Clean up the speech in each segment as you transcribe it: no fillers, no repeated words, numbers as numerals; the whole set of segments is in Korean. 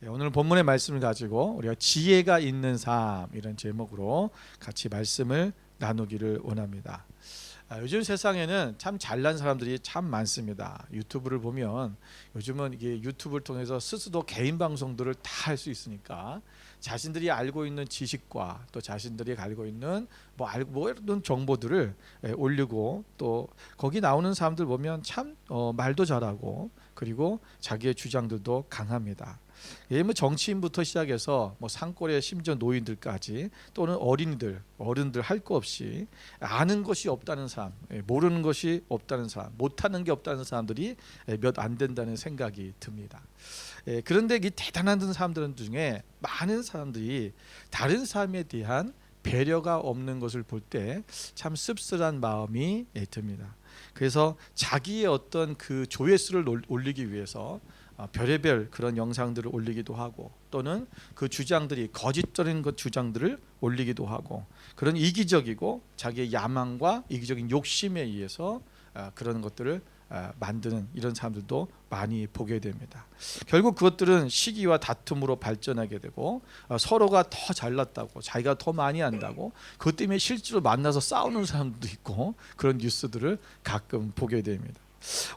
오늘 본문의 말씀을 가지고 우리가 지혜가 있는 삶 이런 제목으로 같이 말씀을 나누기를 원합니다. 요즘 세상에는 참 잘난 사람들이 참 많습니다. 유튜브를 보면 요즘은 이게 유튜브를 통해서 스스로 개인 방송들을 다 할 수 있으니까 자신들이 알고 있는 지식과 또 자신들이 알고 있는 이런 정보들을 올리고 또 거기 나오는 사람들 보면 참 말도 잘하고 그리고 자기의 주장들도 강합니다. 뭐 정치인부터 시작해서 산골의 심지어 노인들까지 또는 어른들 할 거 없이 아는 것이 없다는 사람, 모르는 것이 없다는 사람, 못하는 게 없다는 사람들이 몇 안 된다는 생각이 듭니다. 그런데 이 대단한 사람들 중에 많은 사람들이 다른 사람에 대한 배려가 없는 것을 볼 때 참 씁쓸한 마음이 듭니다. 그래서 자기의 어떤 그 조회수를 올리기 위해서 별의별 그런 영상들을 올리기도 하고 또는 그 주장들이 거짓적인 주장들을 올리기도 하고 그런 이기적이고 자기의 야망과 이기적인 욕심에 의해서 그런 것들을 만드는 이런 사람들도 많이 보게 됩니다. 결국 그것들은 시기와 다툼으로 발전하게 되고 서로가 더 잘났다고 자기가 더 많이 안다고 그것 때문에 실제로 만나서 싸우는 사람도 있고 그런 뉴스들을 가끔 보게 됩니다.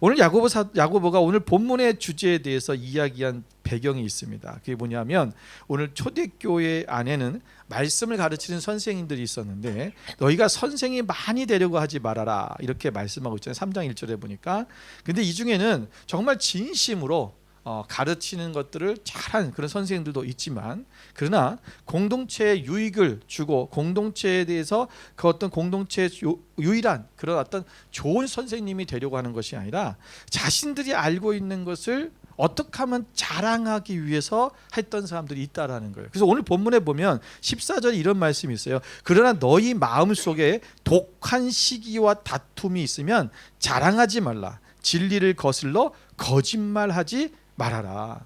오늘 야고보가 오늘 본문의 주제에 대해서 이야기한 배경이 있습니다. 그게 뭐냐면 오늘 초대교회 안에는 말씀을 가르치는 선생님들이 있었는데 너희가 선생이 많이 되려고 하지 말아라 이렇게 말씀하고 있잖아요. 3장 1절에 보니까. 근데 이 중에는 정말 진심으로 가르치는 것들을 잘한 그런 선생님들도 있지만 그러나 공동체에 유익을 주고 공동체에 대해서 그 어떤 공동체의 유일한 그런 어떤 좋은 선생님이 되려고 하는 것이 아니라 자신들이 알고 있는 것을 어떻게 하면 자랑하기 위해서 했던 사람들이 있다라는 거예요. 그래서 오늘 본문에 보면 14절에 이런 말씀이 있어요. 그러나 너희 마음속에 독한 시기와 다툼이 있으면 자랑하지 말라. 진리를 거슬러 거짓말하지 말아라.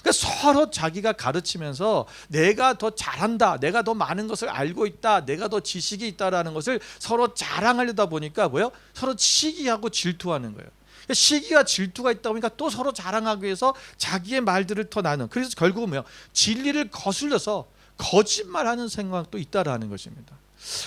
그러니까 서로 자기가 가르치면서 내가 더 잘한다, 내가 더 많은 것을 알고 있다, 내가 더 지식이 있다라는 것을 서로 자랑하려다 보니까 뭐예요? 서로 시기하고 질투하는 거예요. 시기와 질투가 있다 보니까 또 서로 자랑하기 위해서 자기의 말들을 더 나누는. 그래서 결국은 뭐예요? 진리를 거슬려서 거짓말하는 생각도 있다라는 것입니다.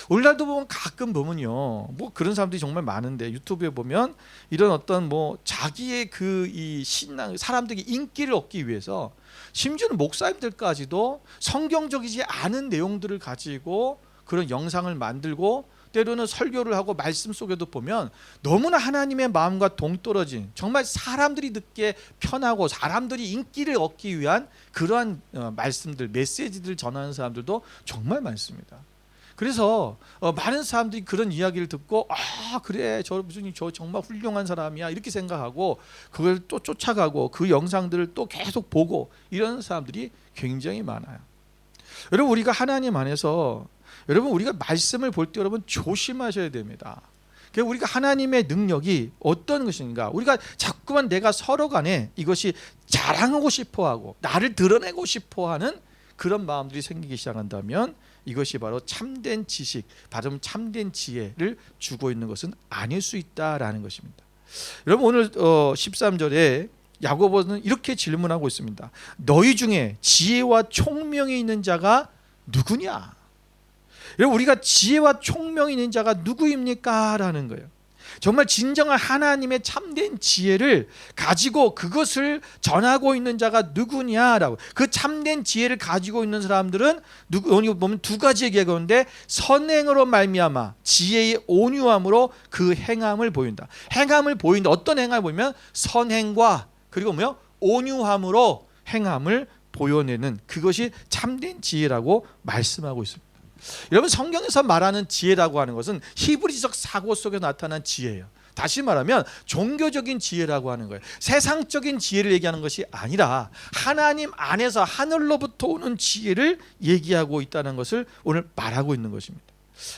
오늘날도 보면 가끔 보면요, 그런 사람들이 정말 많은데 유튜브에 보면 이런 어떤 자기의 이 신앙 사람들이 인기를 얻기 위해서 심지어는 목사님들까지도 성경적이지 않은 내용들을 가지고 그런 영상을 만들고 때로는 설교를 하고 말씀 속에도 보면 너무나 하나님의 마음과 동떨어진 정말 사람들이 듣기에 편하고 사람들이 인기를 얻기 위한 그러한 말씀들 메시지들을 전하는 사람들도 정말 많습니다. 그래서 많은 사람들이 그런 이야기를 듣고 그래 저 정말 훌륭한 사람이야 이렇게 생각하고 그걸 또 쫓아가고 그 영상들을 또 계속 보고 이런 사람들이 굉장히 많아요. 여러분 우리가 하나님 안에서 우리가 말씀을 볼 때 여러분 조심하셔야 됩니다. 우리가 하나님의 능력이 어떤 것인가 우리가 자꾸만 내가 서로 간에 이것이 자랑하고 싶어하고 나를 드러내고 싶어하는 그런 마음들이 생기기 시작한다면 이것이 바로 참된 지식, 바로 참된 지혜를 주고 있는 것은 아닐 수 있다라는 것입니다. 여러분 오늘 13절에 야고보는 이렇게 질문하고 있습니다. 너희 중에 지혜와 총명이 있는 자가 누구냐? 여러분 우리가 지혜와 총명이 있는 자가 누구입니까? 라는 거예요. 정말 진정한 하나님의 참된 지혜를 가지고 그것을 전하고 있는 자가 누구냐라고. 그 참된 지혜를 가지고 있는 사람들은 여기 보면 두 가지 얘기가 있는데 선행으로 말미암아 지혜의 온유함으로 그 행함을 보인다. 행함을 보인다. 어떤 행함을 보이면 선행과 그리고 온유함으로 행함을 보여내는 그것이 참된 지혜라고 말씀하고 있습니다. 여러분 성경에서 말하는 지혜라고 하는 것은 히브리적 사고 속에 나타난 지혜예요. 다시 말하면 종교적인 지혜라고 하는 거예요. 세상적인 지혜를 얘기하는 것이 아니라 하나님 안에서 하늘로부터 오는 지혜를 얘기하고 있다는 것을 오늘 말하고 있는 것입니다.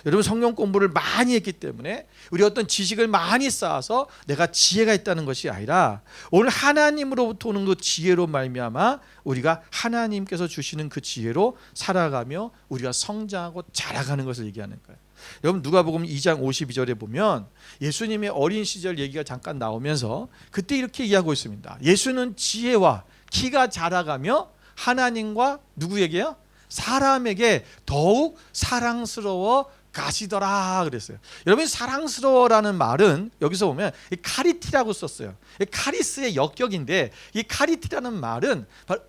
여러분 성경 공부를 많이 했기 때문에 우리 어떤 지식을 많이 쌓아서 내가 지혜가 있다는 것이 아니라 오늘 하나님으로부터 오는 그 지혜로 말미암아 우리가 하나님께서 주시는 그 지혜로 살아가며 우리가 성장하고 자라가는 것을 얘기하는 거예요. 여러분 누가복음 2장 52절에 보면 예수님의 어린 시절 얘기가 잠깐 나오면서 그때 이렇게 이야기하고 있습니다. 예수는 지혜와 키가 자라가며 하나님과 누구에게요? 사람에게 더욱 사랑스러워 가시더라 그랬어요. 여러분, 사랑스러워라는 말은 여기서 보면 카리티라고 썼어요. 카리스의 역격인데, 이 카리티라는 말은 바로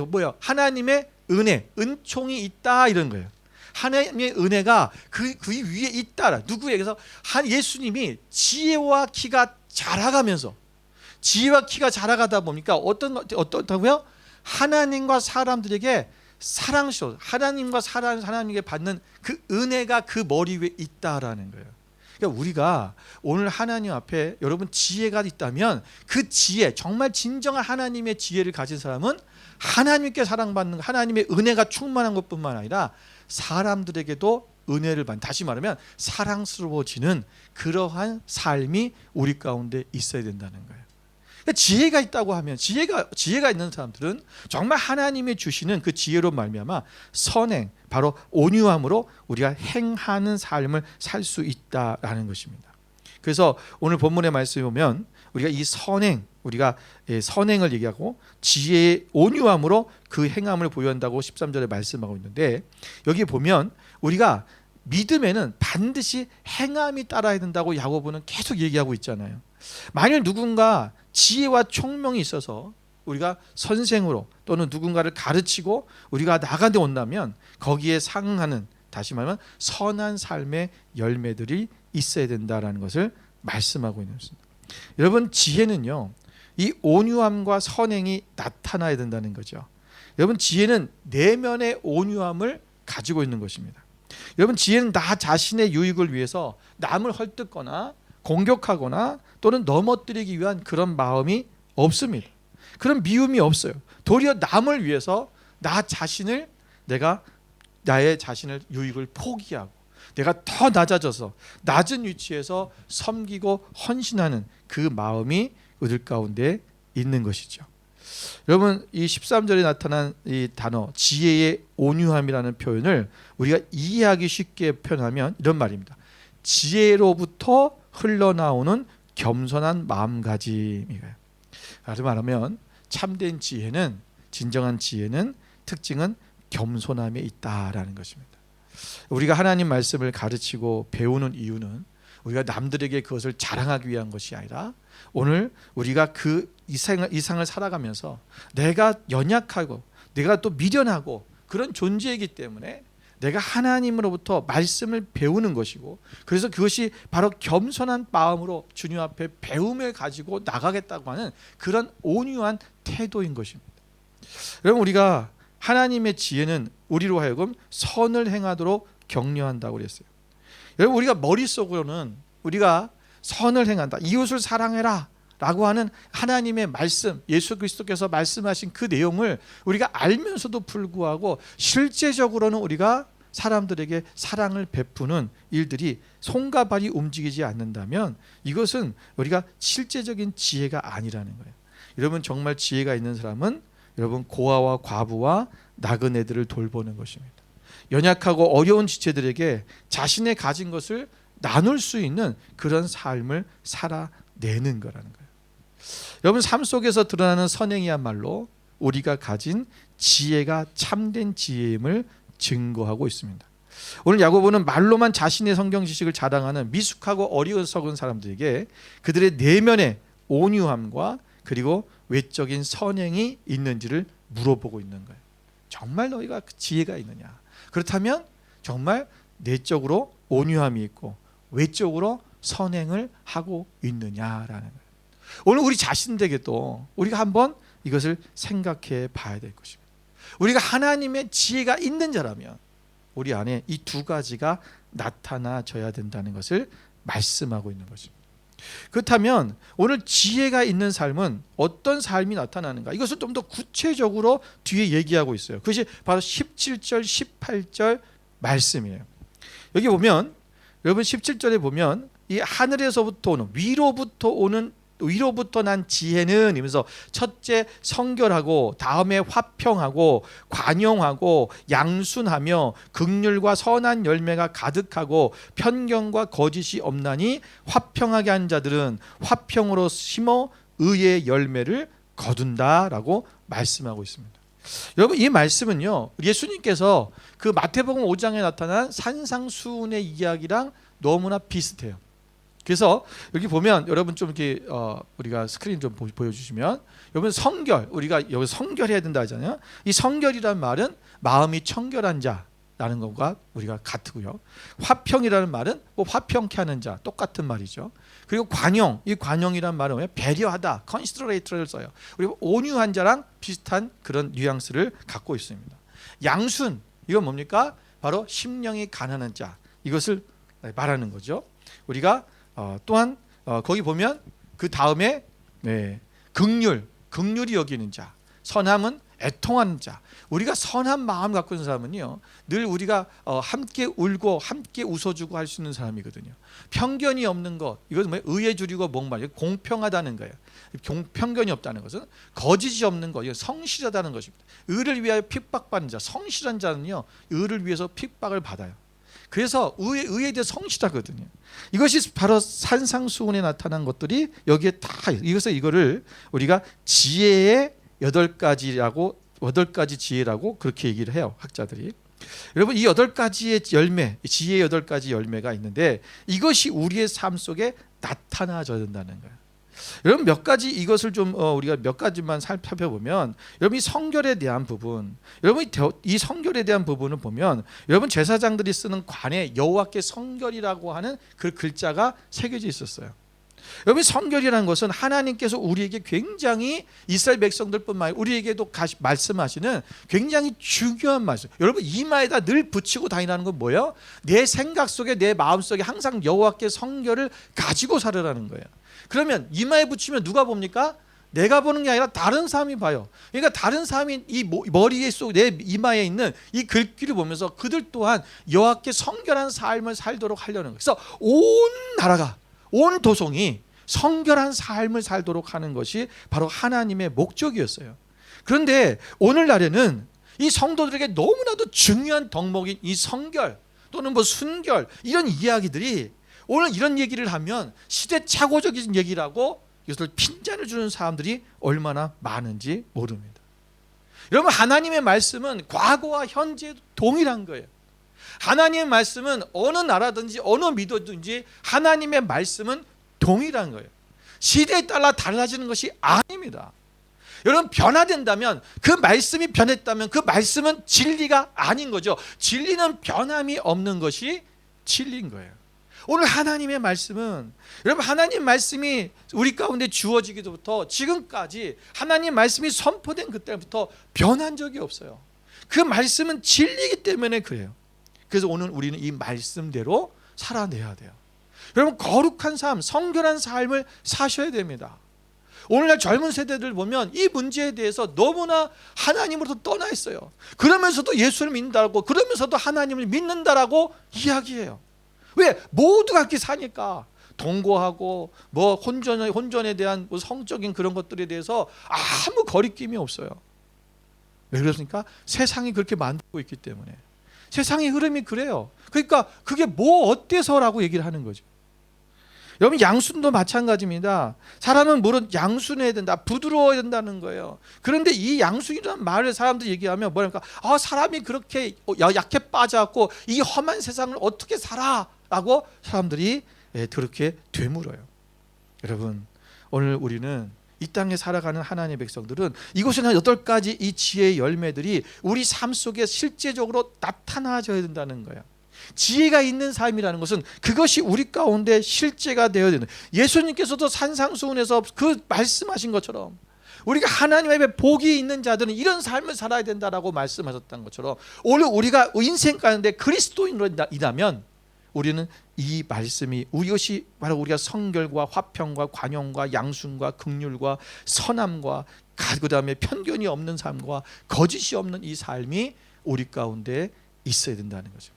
뭐예요? 하나님의 은혜, 은총이 있다 이런 거예요. 하나님의 은혜가 그 위에 있다. 누구에게서? 예수님이 지혜와 키가 자라가면서, 지혜와 키가 자라가다 보니까 어떻다고요? 하나님과 사람들에게 사랑스러워, 하나님과 사람에게 받는 그 은혜가 그 머리 위에 있다라는 거예요. 그러니까 우리가 오늘 하나님 앞에 여러분 지혜가 있다면, 그 지혜, 정말 진정한 하나님의 지혜를 가진 사람은 하나님께 사랑받는, 하나님의 은혜가 충만한 것뿐만 아니라 사람들에게도 은혜를 받는, 다시 말하면 사랑스러워지는 그러한 삶이 우리 가운데 있어야 된다는 거예요. 그러니까 지혜가 있다고 하면, 지혜가 있는 사람들은 정말 하나님이 주시는 그 지혜로 말미암아 선행, 바로 온유함으로 우리가 행하는 삶을 살 수 있다라는 것입니다. 그래서 오늘 본문의 말씀에 보면 우리가 이 우리가 선행을 얘기하고 지혜의 온유함으로 그 행함을 보여한다고 13절에 말씀하고 있는데, 여기 보면 우리가 믿음에는 반드시 행함이 따라야 된다고 야고보는 계속 얘기하고 있잖아요. 만일 누군가 지혜와 총명이 있어서 우리가 선생으로 또는 누군가를 가르치고 우리가 나가게 온다면 거기에 상응하는, 다시 말하면 선한 삶의 열매들이 있어야 된다라는 것을 말씀하고 있는 것입니다. 여러분, 지혜는요, 이 온유함과 선행이 나타나야 된다는 거죠. 여러분, 지혜는 내면의 온유함을 가지고 있는 것입니다. 여러분, 지혜는 나 자신의 유익을 위해서 남을 헐뜯거나 공격하거나 또는 넘어뜨리기 위한 그런 마음이 없습니다. 그런 미움이 없어요. 도리어 남을 위해서 나의 자신을 유익을 포기하고 내가 더 낮아져서 낮은 위치에서 섬기고 헌신하는 그 마음이 우리 가운데 있는 것이죠. 여러분, 이 13절에 나타난 이 단어 지혜의 온유함이라는 표현을 우리가 이해하기 쉽게 표현하면 이런 말입니다. 지혜로부터 흘러나오는 겸손한 마음가짐이에요. 다시 말하면 참된 지혜는, 진정한 지혜는 특징은 겸손함에 있다라는 것입니다. 우리가 하나님 말씀을 가르치고 배우는 이유는 우리가 남들에게 그것을 자랑하기 위한 것이 아니라, 오늘 우리가 이 생을 살아가면서 내가 연약하고 내가 또 미련하고 그런 존재이기 때문에 내가 하나님으로부터 말씀을 배우는 것이고, 그래서 그것이 바로 겸손한 마음으로 주님 앞에 배움을 가지고 나가겠다고 하는 그런 온유한 태도인 것입니다. 여러분, 우리가 하나님의 지혜는 우리로 하여금 선을 행하도록 격려한다고 그랬어요. 여러분, 우리가 머릿속으로는 우리가 선을 행한다, 이웃을 사랑해라 라고 하는 하나님의 말씀, 예수 그리스도께서 말씀하신 그 내용을 우리가 알면서도 불구하고 실제적으로는 우리가 사람들에게 사랑을 베푸는 일들이 손과 발이 움직이지 않는다면 이것은 우리가 실제적인 지혜가 아니라는 거예요. 여러분, 정말 지혜가 있는 사람은 여러분 고아와 과부와 나그네들을 돌보는 것입니다. 연약하고 어려운 지체들에게 자신의 가진 것을 나눌 수 있는 그런 삶을 살아내는 거라는 거예요. 여러분, 삶 속에서 드러나는 선행이야말로 우리가 가진 지혜가 참된 지혜임을 증거하고 있습니다. 오늘 야고보는 말로만 자신의 성경 지식을 자랑하는 미숙하고 어리석은 사람들에게 그들의 내면의 온유함과 그리고 외적인 선행이 있는지를 물어보고 있는 거예요. 정말 너희가 지혜가 있느냐? 그렇다면 정말 내적으로 온유함이 있고 외적으로 선행을 하고 있느냐라는 거예요. 오늘 우리 자신에게도 우리가 한번 이것을 생각해 봐야 될 것입니다. 우리가 하나님의 지혜가 있는 자라면 우리 안에 이 두 가지가 나타나져야 된다는 것을 말씀하고 있는 것입니다. 그렇다면 오늘 지혜가 있는 삶은 어떤 삶이 나타나는가? 이것을 좀 더 구체적으로 뒤에 얘기하고 있어요. 그것이 바로 17절, 18절 말씀이에요. 여기 보면 여러분 17절에 보면 이 하늘에서부터 오는, 위로부터 난 지혜는 이러면서 첫째 성결하고 다음에 화평하고 관용하고 양순하며 긍휼과 선한 열매가 가득하고 편견과 거짓이 없나니 화평하게 한 자들은 화평으로 심어 의의 열매를 거둔다라고 말씀하고 있습니다. 여러분 이 말씀은요, 예수님께서 그 마태복음 5장에 나타난 산상수훈의 이야기랑 너무나 비슷해요. 그래서 여기 보면 여러분 좀 이렇게 우리가 스크린 좀 보여주시면, 여러분 성결, 우리가 여기 성결해야 된다 하잖아요. 이 성결이란 말은 마음이 청결한 자라는 것과 우리가 같고요. 화평이라는 말은 뭐 화평케 하는 자, 똑같은 말이죠. 그리고 관용, 이 관용이란 말은 왜 배려하다, considerate를 써요. 그리고 온유한 자랑 비슷한 그런 뉘앙스를 갖고 있습니다. 양순, 이건 뭡니까? 바로 심령이 가난한 자, 이것을 말하는 거죠. 우리가 또한 거기 보면 그 다음에 긍휼이 여기는 자, 선함은 애통하는 자. 우리가 선한 마음 갖고 있는 사람은요, 늘 우리가 함께 울고 함께 웃어주고 할 수 있는 사람이거든요. 편견이 없는 것, 이것은 뭐 의에 줄이고 목말, 공평하다는 거예요. 편견이 없다는 것은 거짓이 없는 것, 성실하다는 것입니다. 의를 위하여 핍박받는 자, 성실한 자는요, 의를 위해서 핍박을 받아요. 그래서 의에 대해 성실하거든요. 이것이 바로 산상수훈에 나타난 것들이 여기에 다, 이거를 우리가 지혜의 8가지 지혜라고 그렇게 얘기를 해요, 학자들이. 여러분 이 8가지의 열매, 지혜의 8가지 열매가 있는데 이것이 우리의 삶 속에 나타나져야 된다는 거예요. 여러분 몇 가지 이것을 좀 우리가 몇 가지만 살펴보면, 여러분 이 성결에 대한 부분, 여러분 이 성결에 대한 부분을 보면, 여러분 제사장들이 쓰는 관에 여호와께 성결이라고 하는 그 글자가 새겨져 있었어요. 여러분 성결이라는 것은 하나님께서 우리에게 굉장히, 이스라엘 백성들뿐만 아니라 우리에게도 말씀하시는 굉장히 중요한 말씀. 여러분 이마에다 늘 붙이고 다니라는 건 뭐예요? 내 생각 속에, 내 마음 속에 항상 여호와께 성결을 가지고 살으라는 거예요. 그러면 이마에 붙이면 누가 봅니까? 내가 보는 게 아니라 다른 사람이 봐요. 그러니까 다른 사람이 이 머리에 속, 내 이마에 있는 이 글귀를 보면서 그들 또한 여호와께 성결한 삶을 살도록 하려는 거예요. 그래서 온 나라가, 온 도성이 성결한 삶을 살도록 하는 것이 바로 하나님의 목적이었어요. 그런데 오늘날에는 이 성도들에게 너무나도 중요한 덕목인 이 성결 또는 뭐 순결, 이런 이야기들이 오늘 이런 얘기를 하면 시대착오적인 얘기라고 이것을 핀잔을 주는 사람들이 얼마나 많은지 모릅니다. 여러분 하나님의 말씀은 과거와 현재 동일한 거예요. 하나님의 말씀은 어느 나라든지 어느 미도든지 하나님의 말씀은 동일한 거예요. 시대에 따라 달라지는 것이 아닙니다. 여러분 변화된다면, 그 말씀이 변했다면 그 말씀은 진리가 아닌 거죠. 진리는 변함이 없는 것이 진리인 거예요. 오늘 하나님의 말씀은, 여러분 하나님 말씀이 우리 가운데 주어지기부터 지금까지 하나님 말씀이 선포된 그때부터 변한 적이 없어요. 그 말씀은 진리이기 때문에 그래요. 그래서 오늘 우리는 이 말씀대로 살아내야 돼요. 여러분 거룩한 삶, 성결한 삶을 사셔야 됩니다. 오늘날 젊은 세대들 보면 이 문제에 대해서 너무나 하나님으로부터 떠나 있어요. 그러면서도 예수를 믿는다고, 그러면서도 하나님을 믿는다라고 이야기해요. 왜? 모두가 그렇게 사니까. 동거하고 뭐 혼전에 대한 뭐 성적인 그런 것들에 대해서 아무 거리낌이 없어요. 왜 그렇습니까? 세상이 그렇게 만들고 있기 때문에. 세상의 흐름이 그래요. 그러니까 그게 뭐 어때서라고 얘기를 하는 거죠. 여러분 양순도 마찬가지입니다. 사람은 물론 양순해야 된다, 부드러워야 된다는 거예요. 그런데 이 양순이라는 말을 사람들이 얘기하면 뭐랄까, 사람이 그렇게 약해 빠져갖고 이 험한 세상을 어떻게 살아? 라고 사람들이 그렇게 되물어요. 여러분 오늘 우리는 이 땅에 살아가는 하나님의 백성들은 이곳에 있는 8가지 이 지혜의 열매들이 우리 삶 속에 실제적으로 나타나져야 된다는 거예요. 지혜가 있는 삶이라는 것은 그것이 우리 가운데 실제가 되어야 되는, 예수님께서도 산상수훈에서 그 말씀하신 것처럼 우리가 하나님 앞에 복이 있는 자들은 이런 삶을 살아야 된다라고 말씀하셨던 것처럼, 오늘 우리가 인생 가운데 그리스도인이라면 우리는 이 말씀이, 이것이 바로 우리가 성결과 화평과 관용과 양순과 긍휼과 선함과 그 다음에 편견이 없는 삶과 거짓이 없는 이 삶이 우리 가운데 있어야 된다는 거죠.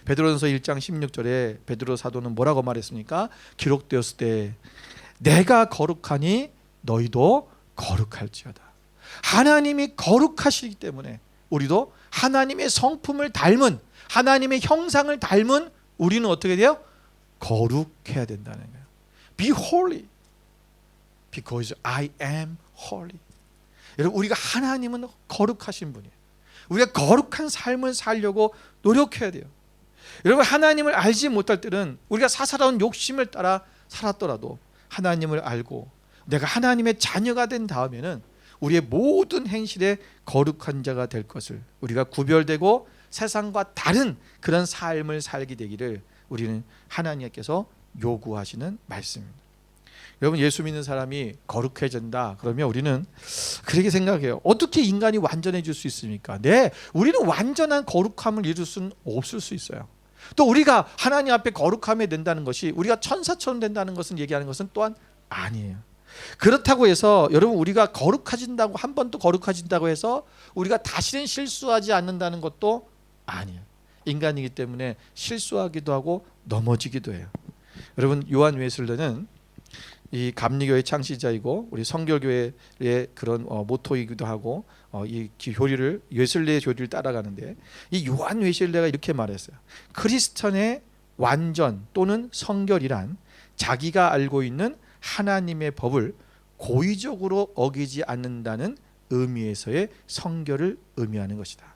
베드로전서 1장 16절에 베드로 사도는 뭐라고 말했습니까? 기록되었을 때 내가 거룩하니 너희도 거룩할지어다. 하나님이 거룩하시기 때문에 우리도 하나님의 성품을 닮은, 하나님의 형상을 닮은 우리는 어떻게 돼요? 거룩해야 된다는 거예요. Be holy because I am holy. 여러분, 우리가 하나님은 거룩하신 분이에요. 우리가 거룩한 삶을 살려고 노력해야 돼요. 여러분, 하나님을 알지 못할 때는 우리가 사사로운 욕심을 따라 살았더라도 하나님을 알고 내가 하나님의 자녀가 된 다음에는 우리의 모든 행실에 거룩한 자가 될 것을, 우리가 구별되고 세상과 다른 그런 삶을 살게 되기를 우리는 하나님께서 요구하시는 말씀입니다. 여러분, 예수 믿는 사람이 거룩해진다 그러면 우리는 그렇게 생각해요. 어떻게 인간이 완전해질 수 있습니까? 네, 우리는 완전한 거룩함을 이룰 수는 없을 수 있어요. 또 우리가 하나님 앞에 거룩함이 된다는 것이 우리가 천사처럼 된다는 것은 얘기하는 것은 또한 아니에요. 그렇다고 해서 여러분, 우리가 거룩해진다고, 한 번 또 거룩해진다고 해서 우리가 다시는 실수하지 않는다는 것도 아니에요. 인간이기 때문에 실수하기도 하고 넘어지기도 해요. 여러분, 요한 웨슬레는 이 감리교의 창시자이고 우리 성결교회의 그런 모토이기도 하고 이 교리를, 웨슬레의 교리를 따라가는데, 이 요한 웨슬레가 이렇게 말했어요. 크리스천의 완전 또는 성결이란 자기가 알고 있는 하나님의 법을 고의적으로 어기지 않는다는 의미에서의 성결을 의미하는 것이다.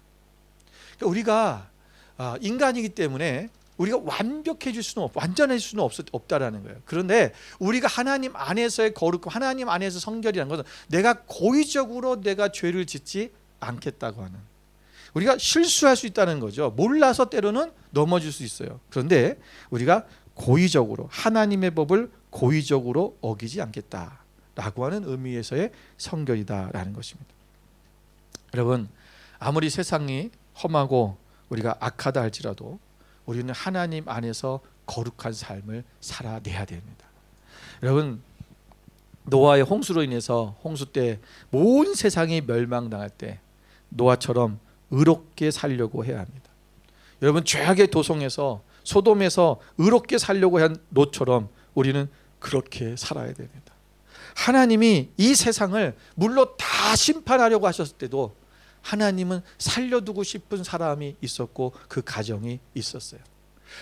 그러니까 우리가 인간이기 때문에 우리가 완벽해질 수는 완전해질 수는 없다라는 거예요. 그런데 우리가 하나님 안에서의 거룩, 하나님 안에서 성결이라는 것은 내가 고의적으로 내가 죄를 짓지 않겠다고 하는, 우리가 실수할 수 있다는 거죠. 몰라서 때로는 넘어질 수 있어요. 그런데 우리가 고의적으로 하나님의 법을 고의적으로 어기지 않겠다라고 하는 의미에서의 성결이다라는 것입니다. 여러분, 아무리 세상이 험하고 우리가 악하다 할지라도 우리는 하나님 안에서 거룩한 삶을 살아내야 됩니다. 여러분, 노아의 홍수로 인해서, 홍수 때 온 세상이 멸망당할 때 노아처럼 의롭게 살려고 해야 합니다. 여러분, 죄악의 도성에서, 소돔에서 의롭게 살려고 한 롯처럼 우리는 그렇게 살아야 됩니다. 하나님이 이 세상을 물론 다 심판하려고 하셨을 때도 하나님은 살려두고 싶은 사람이 있었고 그 가정이 있었어요.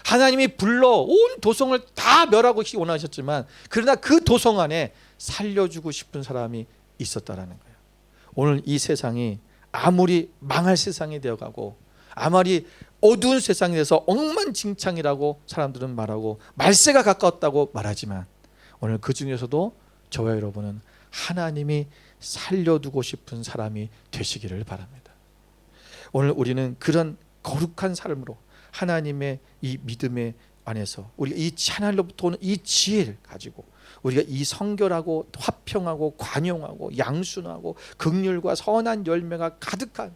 하나님이 불러 온 도성을 다 멸하고 원하셨지만 그러나 그 도성 안에 살려주고 싶은 사람이 있었다라는 거예요. 오늘 이 세상이 아무리 망할 세상이 되어가고 아무리 어두운 세상이 돼서 엉망진창이라고 사람들은 말하고 말세가 가까웠다고 말하지만 오늘 그 중에서도 저와 여러분은 하나님이 살려두고 싶은 사람이 되시기를 바랍니다. 오늘 우리는 그런 거룩한 삶으로 하나님의 이 믿음의 안에서 우리가 이 하나님로부터 오는 이 지혜를 가지고 우리가 이 성결하고 화평하고 관용하고 양순하고 긍휼과 선한 열매가 가득한,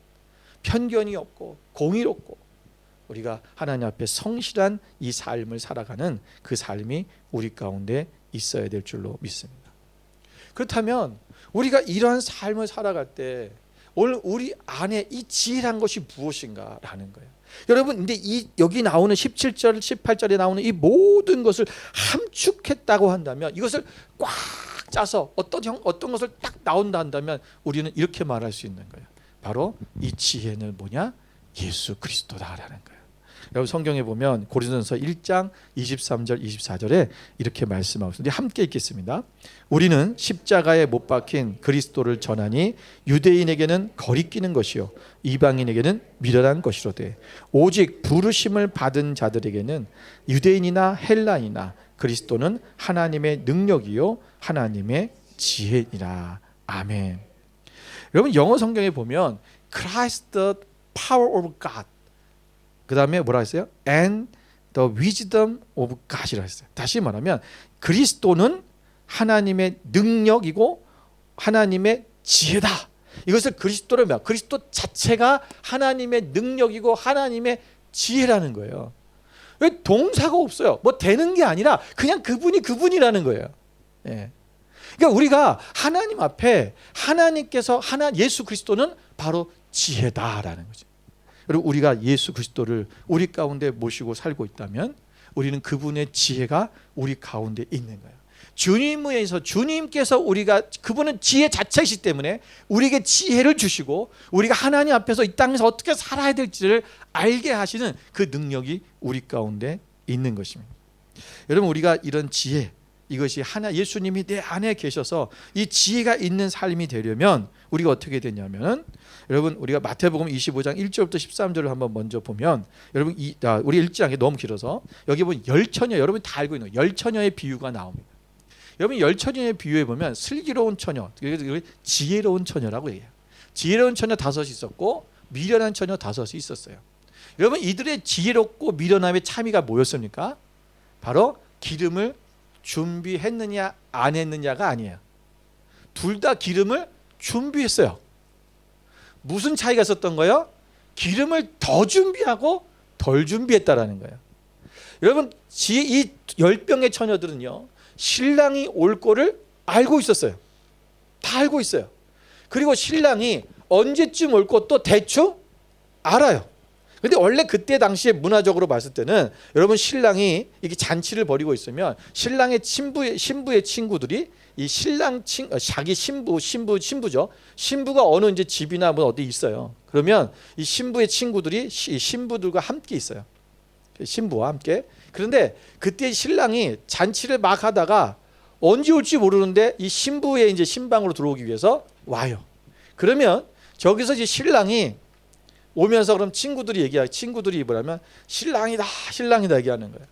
편견이 없고 공의롭고 우리가 하나님 앞에 성실한 이 삶을 살아가는 그 삶이 우리 가운데 있어야 될 줄로 믿습니다. 그렇다면 우리가 이러한 삶을 살아갈 때 오늘 우리 안에 이 지혜란 것이 무엇인가라는 거예요. 여러분, 근데 여기 나오는 17절, 18절에 나오는 이 모든 것을 함축했다고 한다면, 이것을 꽉 짜서 어떤 것을 딱 나온다 한다면 우리는 이렇게 말할 수 있는 거예요. 바로 이 지혜는 뭐냐? 예수 그리스도다라는 거예요. 여러분, 성경에 보면 고린도전서 1장 23절 24절에 이렇게 말씀하고 있습니다. 함께 읽겠습니다. 우리는 십자가에 못 박힌 그리스도를 전하니 유대인에게는 거리끼는 것이요 이방인에게는 미련한 것이로되 오직 부르심을 받은 자들에게는 유대인이나 헬라인이나 그리스도는 하나님의 능력이요 하나님의 지혜니라. 아멘. 여러분, 영어 성경에 보면 Christ the power of God, 그 다음에 뭐라 했어요? And the wisdom of God이라 했어요. 다시 말하면 그리스도는 하나님의 능력이고 하나님의 지혜다. 이것을 그리스도를 말, 그리스도 자체가 하나님의 능력이고 하나님의 지혜라는 거예요. 왜 동사가 없어요? 뭐 되는 게 아니라 그냥 그분이라는 거예요. 예. 그러니까 우리가 하나님 앞에 하나님께서 예수 그리스도는 바로 지혜다라는 거죠. 그리고 우리가 예수 그리스도를 우리 가운데 모시고 살고 있다면 우리는 그분의 지혜가 우리 가운데 있는 거예요. 주님께서 우리가, 그분은 지혜 자체이기 때문에 우리에게 지혜를 주시고 우리가 하나님 앞에서 이 땅에서 어떻게 살아야 될지를 알게 하시는 그 능력이 우리 가운데 있는 것입니다. 여러분, 우리가 이런 지혜, 이것이 하나 예수님이 내 안에 계셔서 이 지혜가 있는 삶이 되려면 우리가 어떻게 되냐면 여러분 우리가 마태복음 25장 1절부터 13절을 한번 먼저 보면 여러분 우리 읽지 않게 너무 길어서 여기 보면 열처녀 여러분 다 알고 있는 열처녀의 비유가 나옵니다. 여러분 열처녀의 비유에 보면 슬기로운 처녀 지혜로운 처녀라고 얘기해요. 지혜로운 처녀 5이 있었고 미련한 처녀 5이 있었어요. 여러분 이들의 지혜롭고 미련함의 차이가 뭐였습니까? 바로 기름을 준비했느냐 안 했느냐가 아니에요. 둘 다 기름을 준비했어요. 무슨 차이가 있었던 거예요? 기름을 더 준비하고 덜 준비했다라는 거예요. 여러분 이 10병의 처녀들은요 신랑이 올 거를 알고 있었어요. 다 알고 있어요. 그리고 신랑이 언제쯤 올 것도 대충 알아요. 근데 원래 그때 당시에 문화적으로 봤을 때는 여러분 신랑이 이게 잔치를 벌이고 있으면 신랑의 신부의 친구들이 이 신랑 자기 신부죠. 신부가 어느 이제 집이나 뭐 어디 있어요. 그러면 이 신부의 친구들이 이 신부들과 함께 있어요. 신부와 함께. 그런데 그때 신랑이 잔치를 막 하다가 언제 올지 모르는데 이 신부의 이제 신방으로 들어오기 위해서 와요. 그러면 저기서 이제 신랑이 오면서 그럼 친구들이 뭐라면 신랑이다 얘기하는 거예요.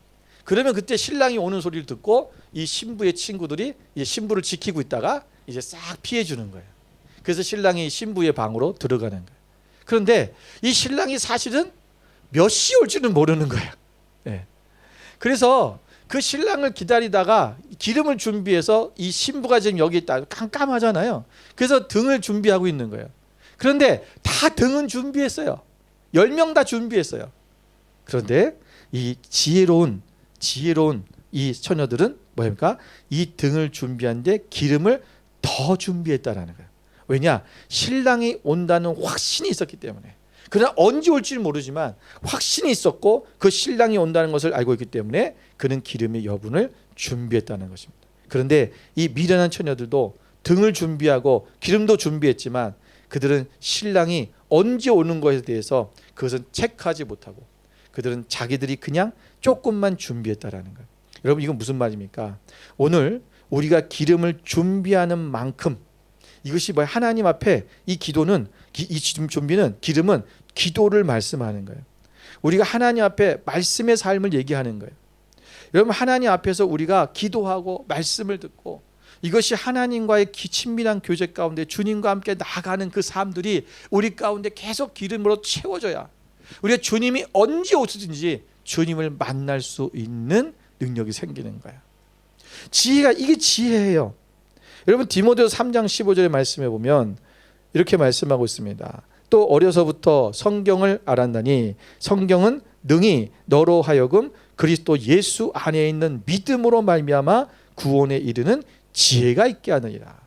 그러면 그때 신랑이 오는 소리를 듣고 이 신부의 친구들이 이제 신부를 지키고 있다가 이제 싹 피해 주는 거예요. 그래서 신랑이 신부의 방으로 들어가는 거예요. 그런데 이 신랑이 사실은 몇 시 올지는 모르는 거예요. 네. 그래서 그 신랑을 기다리다가 기름을 준비해서 이 신부가 지금 여기 있다 깜깜하잖아요. 그래서 등을 준비하고 있는 거예요. 그런데 다 등은 준비했어요. 10명 다 준비했어요. 그런데 이 지혜로운 이 처녀들은 뭐입니까? 이 등을 준비한데 기름을 더 준비했다라는 거예요. 왜냐? 신랑이 온다는 확신이 있었기 때문에. 그러나 언제 올지는 모르지만 확신이 있었고 그 신랑이 온다는 것을 알고 있기 때문에 그는 기름의 여분을 준비했다는 것입니다. 그런데 이 미련한 처녀들도 등을 준비하고 기름도 준비했지만 그들은 신랑이 언제 오는 것에 대해서 그것은 체크하지 못하고 그들은 자기들이 그냥 조금만 준비했다라는 거예요. 여러분 이건 무슨 말입니까? 오늘 우리가 기름을 준비하는 만큼 이것이 뭐 하나님 앞에 이 기도는 이 준비는 기름은 기도를 말씀하는 거예요. 우리가 하나님 앞에 말씀의 삶을 얘기하는 거예요. 여러분 하나님 앞에서 우리가 기도하고 말씀을 듣고 이것이 하나님과의 친밀한 교제 가운데 주님과 함께 나아가는 그 삶들이 우리 가운데 계속 기름으로 채워져야 우리가 주님이 언제 오시든지 주님을 만날 수 있는 능력이 생기는 거예요. 이게 지혜예요. 여러분 디모데후서 3장 15절의 말씀에 보면 이렇게 말씀하고 있습니다. 또 어려서부터 성경을 알았나니 성경은 능히 너로 하여금 그리스도 예수 안에 있는 믿음으로 말미암아 구원에 이르는 지혜가 있게 하느니라.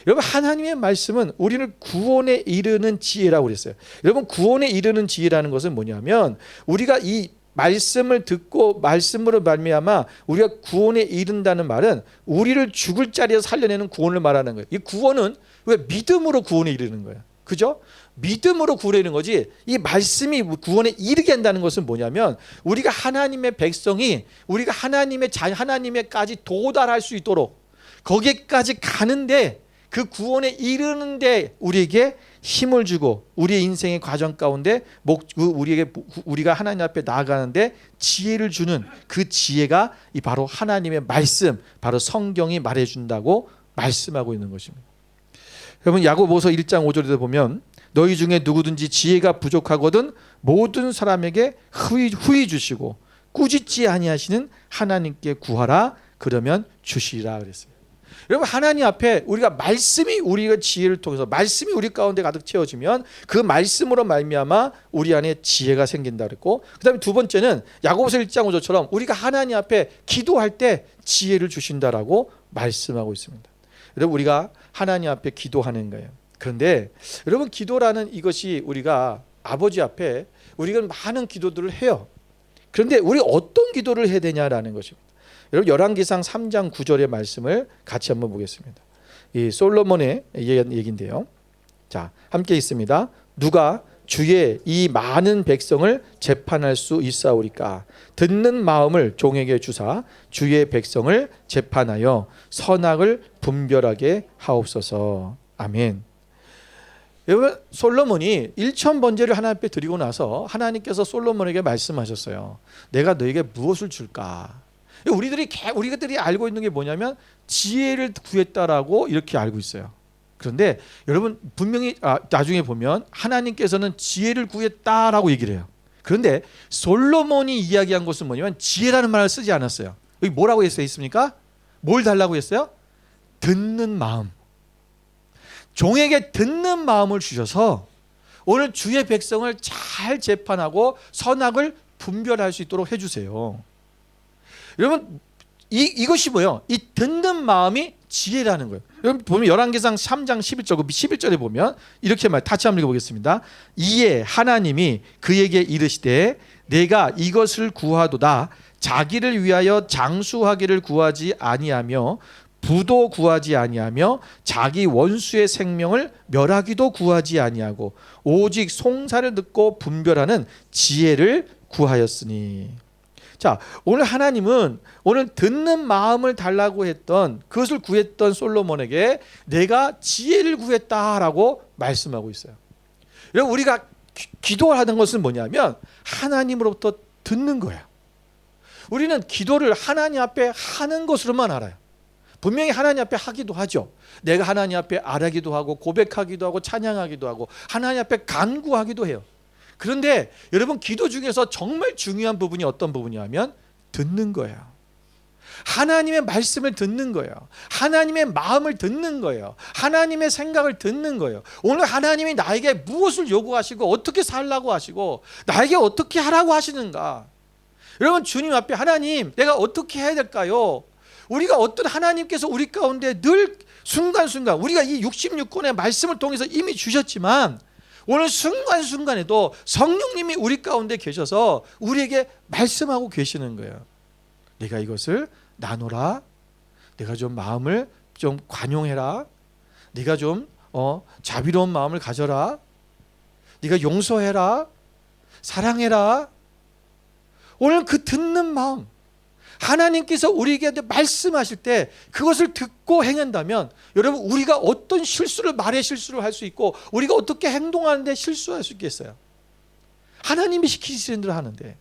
여러분 하나님의 말씀은 우리를 구원에 이르는 지혜라고 그랬어요. 여러분 구원에 이르는 지혜라는 것은 뭐냐면 우리가 이 말씀을 듣고 말씀으로 말미암아 우리가 구원에 이른다는 말은 우리를 죽을 자리에서 살려내는 구원을 말하는 거예요. 이 구원은 왜 믿음으로 구원에 이르는 거예요. 그죠? 믿음으로 구원에 이르는 거지 이 말씀이 구원에 이르게 한다는 것은 뭐냐면 우리가 하나님의 백성이 우리가 하나님의까지 도달할 수 있도록 거기까지 가는데 그 구원에 이르는데 우리에게 힘을 주고 우리의 인생의 과정 가운데 우리가 하나님 앞에 나아가는데 지혜를 주는 그 지혜가 바로 하나님의 말씀, 바로 성경이 말해준다고 말씀하고 있는 것입니다. 여러분 야고보서 1장 5절에 보면 너희 중에 누구든지 지혜가 부족하거든 모든 사람에게 후히 주시고 꾸짖지 아니하시는 하나님께 구하라 그러면 주시리라 그랬어요. 여러분 하나님 앞에 우리가 말씀이 우리가 지혜를 통해서 말씀이 우리 가운데 가득 채워지면 그 말씀으로 말미암아 우리 안에 지혜가 생긴다 그랬고 그다음에 두 번째는 야고보서 1장 5절처럼 우리가 하나님 앞에 기도할 때 지혜를 주신다라고 말씀하고 있습니다. 여러분 우리가 하나님 앞에 기도하는 거예요. 그런데 여러분 기도라는 이것이 우리가 아버지 앞에 우리가 많은 기도들을 해요. 그런데 우리 어떤 기도를 해야 되냐라는 것입니다. 여러분 열왕기상 3장 9절의 말씀을 같이 한번 보겠습니다. 이 솔로몬의 얘기인데요. 자, 함께 있습니다. 누가 주의 이 많은 백성을 재판할 수 있사오리까? 듣는 마음을 종에게 주사 주의 백성을 재판하여 선악을 분별하게 하옵소서. 아멘. 여러분, 솔로몬이 1,000번제를 하나님 앞에 드리고 나서 하나님께서 솔로몬에게 말씀하셨어요. 내가 너에게 무엇을 줄까? 우리들이 알고 있는 게 뭐냐면 지혜를 구했다라고 이렇게 알고 있어요. 그런데 여러분, 분명히 나중에 보면 하나님께서는 지혜를 구했다라고 얘기를 해요. 그런데 솔로몬이 이야기한 것은 뭐냐면 지혜라는 말을 쓰지 않았어요. 여기 뭐라고 있습니까? 뭘 달라고 했어요? 듣는 마음. 종에게 듣는 마음을 주셔서 오늘 주의 백성을 잘 재판하고 선악을 분별할 수 있도록 해주세요. 여러분, 이것이 뭐예요? 이 듣는 마음이 지혜라는 거예요. 여러분 보면 열왕기상 3장 11절에 보면 이렇게 다시 한번 읽어보겠습니다. 이에 하나님이 그에게 이르시되 내가 이것을 구하도다. 자기를 위하여 장수하기를 구하지 아니하며 부도 구하지 아니하며 자기 원수의 생명을 멸하기도 구하지 아니하고 오직 송사를 듣고 분별하는 지혜를 구하였으니. 자, 오늘 하나님은 오늘 듣는 마음을 달라고 했던, 그것을 구했던 솔로몬에게 내가 지혜를 구했다라고 말씀하고 있어요. 여러분, 우리가 기도하는 것은 뭐냐면 하나님으로부터 듣는 거예요. 우리는 기도를 하나님 앞에 하는 것으로만 알아요. 분명히 하나님 앞에 하기도 하죠. 내가 하나님 앞에 아뢰기도 하고 고백하기도 하고 찬양하기도 하고 하나님 앞에 간구하기도 해요. 그런데 여러분, 기도 중에서 정말 중요한 부분이 어떤 부분이냐면 듣는 거예요. 하나님의 말씀을 듣는 거예요. 하나님의 마음을 듣는 거예요. 하나님의 생각을 듣는 거예요. 오늘 하나님이 나에게 무엇을 요구하시고 어떻게 살라고 하시고 나에게 어떻게 하라고 하시는가. 여러분, 주님 앞에 하나님, 내가 어떻게 해야 될까요? 우리가 어떤 하나님께서 우리 가운데 늘 순간순간, 우리가 이 66권의 말씀을 통해서 이미 주셨지만 오늘 순간순간에도 성령님이 우리 가운데 계셔서 우리에게 말씀하고 계시는 거예요. 내가 이것을 나누라. 내가 좀 마음을 좀 관용해라. 네가 좀 자비로운 마음을 가져라. 네가 용서해라. 사랑해라. 오늘 그 듣는 마음, 하나님께서 우리에게 말씀하실 때 그것을 듣고 행한다면 여러분, 우리가 어떤 말의 실수를 할 수 있고 우리가 어떻게 행동하는데 실수할 수 있겠어요? 하나님이 시키시는 대로 하는데.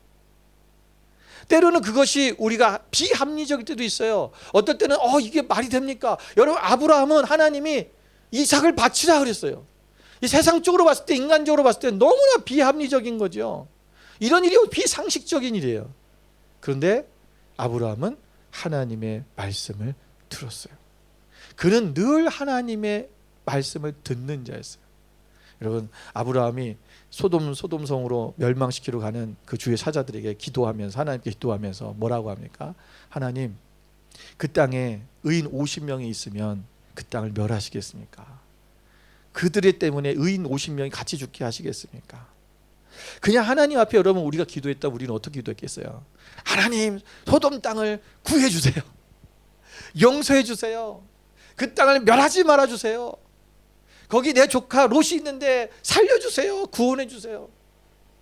때로는 그것이 우리가 비합리적일 때도 있어요. 어떨 때는 이게 말이 됩니까? 여러분, 아브라함은 하나님이 이삭을 바치라 그랬어요. 이 세상적으로 봤을 때, 인간적으로 봤을 때 너무나 비합리적인 거죠. 이런 일이 비상식적인 일이에요. 그런데 아브라함은 하나님의 말씀을 들었어요. 그는 늘 하나님의 말씀을 듣는 자였어요. 여러분, 아브라함이 소돔성으로 멸망시키러 가는 그 주의 사자들에게 기도하면서, 하나님께 기도하면서 뭐라고 합니까? 하나님, 그 땅에 의인 50명이 있으면 그 땅을 멸하시겠습니까? 그들의 때문에 의인 50명이 같이 죽게 하시겠습니까? 그냥 하나님 앞에 여러분, 우리가 기도했다 우리는 어떻게 기도했겠어요? 하나님, 소돔 땅을 구해 주세요. 용서해 주세요. 그 땅을 멸하지 말아 주세요. 거기 내 조카 롯이 있는데 살려주세요. 구원해 주세요.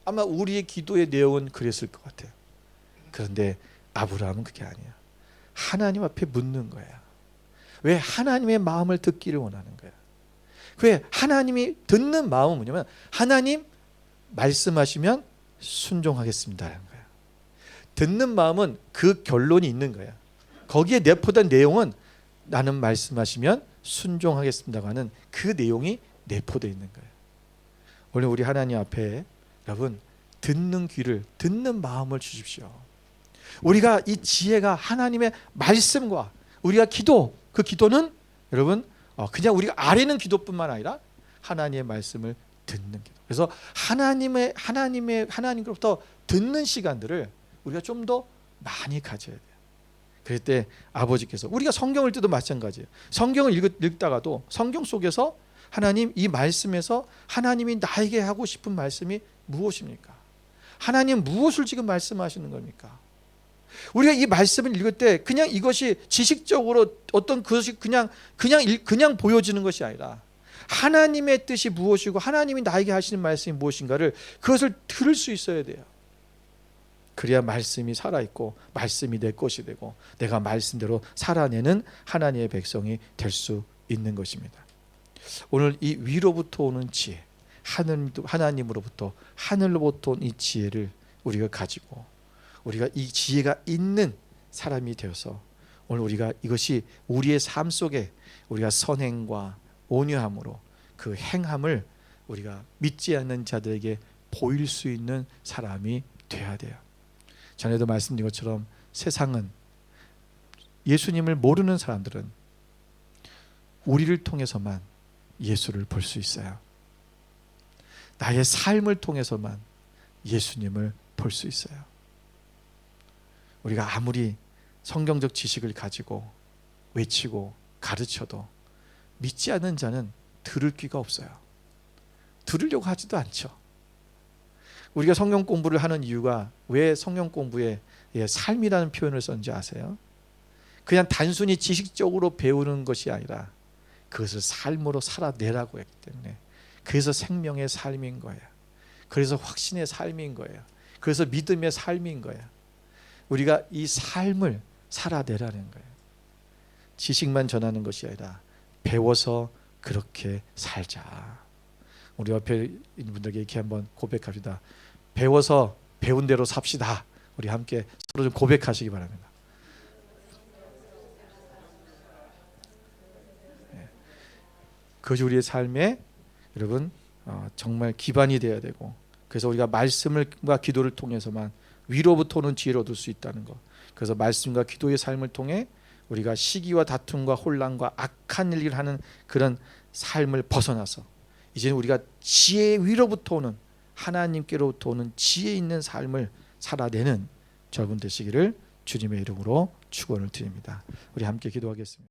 아마 우리의 기도의 내용은 그랬을 것 같아요. 그런데 아브라함은 그게 아니야. 하나님 앞에 묻는 거야. 왜? 하나님의 마음을 듣기를 원하는 거야. 왜? 하나님이 듣는 마음은 뭐냐면 하나님 말씀하시면 순종하겠습니다라는 거야. 듣는 마음은 그 결론이 있는 거야. 거기에 내포된 내용은 나는 말씀하시면 순종하겠습니다가 하는 그 내용이 내포되어 있는 거예요. 오늘 우리 하나님 앞에 여러분, 듣는 귀를, 듣는 마음을 주십시오. 우리가 이 지혜가 하나님의 말씀과 우리가 기도, 그 기도는 여러분 그냥 우리가 아뢰는 기도뿐만 아니라 하나님의 말씀을 듣는 기도. 그래서 하나님으로부터 듣는 시간들을 우리가 좀 더 많이 가져야 돼요. 그럴 때 아버지께서, 우리가 성경을 읽을 때도 마찬가지예요. 성경을 읽다가도 성경 속에서 하나님, 이 말씀에서 하나님이 나에게 하고 싶은 말씀이 무엇입니까? 하나님 무엇을 지금 말씀하시는 겁니까? 우리가 이 말씀을 읽을 때 그냥 이것이 지식적으로 어떤 그것이 그냥 보여지는 것이 아니라 하나님의 뜻이 무엇이고 하나님이 나에게 하시는 말씀이 무엇인가를 그것을 들을 수 있어야 돼요. 그래야 말씀이 살아있고 말씀이 내 것이 되고 내가 말씀대로 살아내는 하나님의 백성이 될 수 있는 것입니다. 오늘 이 위로부터 오는 지혜, 하나님으로부터 하늘로부터 온 이 지혜를 우리가 가지고 우리가 이 지혜가 있는 사람이 되어서 오늘 우리가 이것이 우리의 삶 속에 우리가 선행과 온유함으로 그 행함을 우리가 믿지 않는 자들에게 보일 수 있는 사람이 되어야 돼요. 전에도 말씀드린 것처럼 세상은 예수님을 모르는 사람들은 우리를 통해서만 예수를 볼 수 있어요. 나의 삶을 통해서만 예수님을 볼 수 있어요. 우리가 아무리 성경적 지식을 가지고 외치고 가르쳐도 믿지 않는 자는 들을 귀가 없어요. 들으려고 하지도 않죠. 우리가 성경 공부를 하는 이유가 왜 성경 공부에 삶이라는 표현을 썼는지 아세요? 그냥 단순히 지식적으로 배우는 것이 아니라 그것을 삶으로 살아내라고 했기 때문에, 그래서 생명의 삶인 거예요. 그래서 확신의 삶인 거예요. 그래서 믿음의 삶인 거예요. 우리가 이 삶을 살아내라는 거예요. 지식만 전하는 것이 아니라 배워서 그렇게 살자. 우리 옆에 있는 분들에게 이렇게 한번 고백합시다. 배워서 배운 대로 삽시다. 우리 함께 서로 좀 고백하시기 바랍니다. 그것이 우리의 삶에 여러분 정말 기반이 되어야 되고, 그래서 우리가 말씀과 기도를 통해서만 위로부터 오는 지혜를 얻을 수 있다는 것. 그래서 말씀과 기도의 삶을 통해 우리가 시기와 다툼과 혼란과 악한 일을 하는 그런 삶을 벗어나서 이제는 우리가 지혜 위로부터 오는, 하나님께로부터 오는 지혜 있는 삶을 살아내는 여러분 되시기를 주님의 이름으로 축원을 드립니다. 우리 함께 기도하겠습니다.